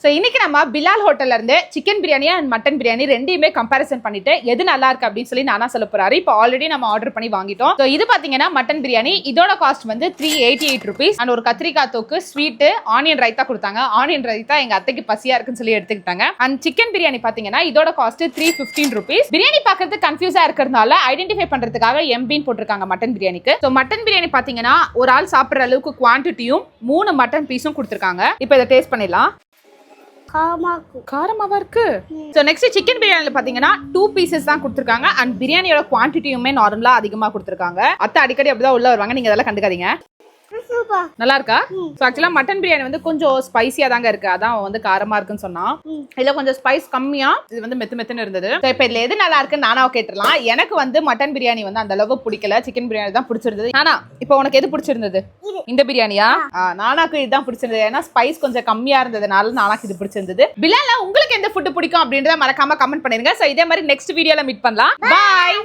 So இன்னைக்கு நம்ம பிலால் ஹோட்டல்ல இருந்து chicken biryani and mutton biryani ரெண்டையுமே கம்பேரிசன் பண்ணிட்டு எது நல்லா இருக்கு அப்படின்னு சொல்லி நானா சொல்ல போறாரு. இப்போ ஆல்ரெடி நம்ம ஆர்டர் பண்ணி வாங்கிட்டோம். ஸோ இது பாத்தீங்கன்னா மட்டன் பிரியாணி, இதோட காஸ்ட் வந்து 388 rupees அண்ட் ஒரு கத்திரிக்காய் தொக்கு, ஸ்வீட், ஆனியன் ரைத்தா கொடுத்தாங்க. ஆனியன் ரைத்தா எங்க அத்தைக்கு பசியா இருக்குன்னு சொல்லி எடுத்துக்கிட்டாங்க. அண்ட் சிக்கன் பிரியாணி பாத்தீங்கன்னா இதோட காஸ்ட் 315 rupees. பிரியாணி பாக்குறது கன்ஃபியூஸா இருக்கிறதுனால ஐடென்டிஃபை பண்றதுக்காக எம்பின்னு போட்டிருக்காங்க மட்டன் பிரியாணிக்கு. ஸோ மட்டன் பிரியாணி பாத்தீங்கன்னா ஒரு ஆள் சாப்பிடுற அளவுக்கு குவான்டிட்டியும் 3 மட்டன் பீஸும் கொடுத்துருக்காங்க. இப்போ இதை டேஸ்ட் பண்ணிடலாம். காரமாவா இருக்கு. சோ நெக்ஸ்ட் சிக்கன் பிரியாணில பாத்தீங்கன்னா 2 pieces தான் கொடுத்திருக்காங்க அண்ட் பிரியாணியோட குவான்டிட்டியுமே நார்மலா அதிகமா கொடுத்திருக்காங்க. அத்தை அடிக்கடி அப்படிதான் உள்ள வருவாங்க, நீங்க அதெல்லாம் கண்டுக்காதீங்க. நல்லா இருக்கா? சோ ஆக்சுவலா மட்டன் பிரியாணி வந்து கொஞ்சம் ஸ்பைசியா தாங்க இருக்கு, அதான் வந்து காரமா இருக்குன்னு சொன்னா. இதுல கொஞ்சம் ஸ்பைஸ் கம்மியா, இது வந்து மெத்துன்னு இருந்தது. இப்ப இதுல எது நல்லா இருக்குன்னு நானா கேட்டுறலாம். எனக்கு வந்து மட்டன் பிரியாணி வந்து அந்த அளவுக்கு பிடிக்கல, சிக்கன் பிரியாணி தான் பிடிச்சிருந்தது. ஆனா இப்போ உனக்கு எது பிடிச்சிருந்தது? இந்த பிரியாணியா? நானாக்கு இதுதான் பிடிச்சிருந்தது, ஏன்னா ஸ்பைஸ் கொஞ்சம் கம்மியா இருந்ததுனால நானாக்கு இது பிடிச்சிருந்தது. பிலால்ல உங்களுக்கு எந்த ஃபுட் பிடிக்கும் அப்படின்றத மறக்காம கமெண்ட் பண்ணிருங்க. சோ இதே மாதிரி நெக்ஸ்ட் வீடியோல மீட் பண்ணலாம். பாய்.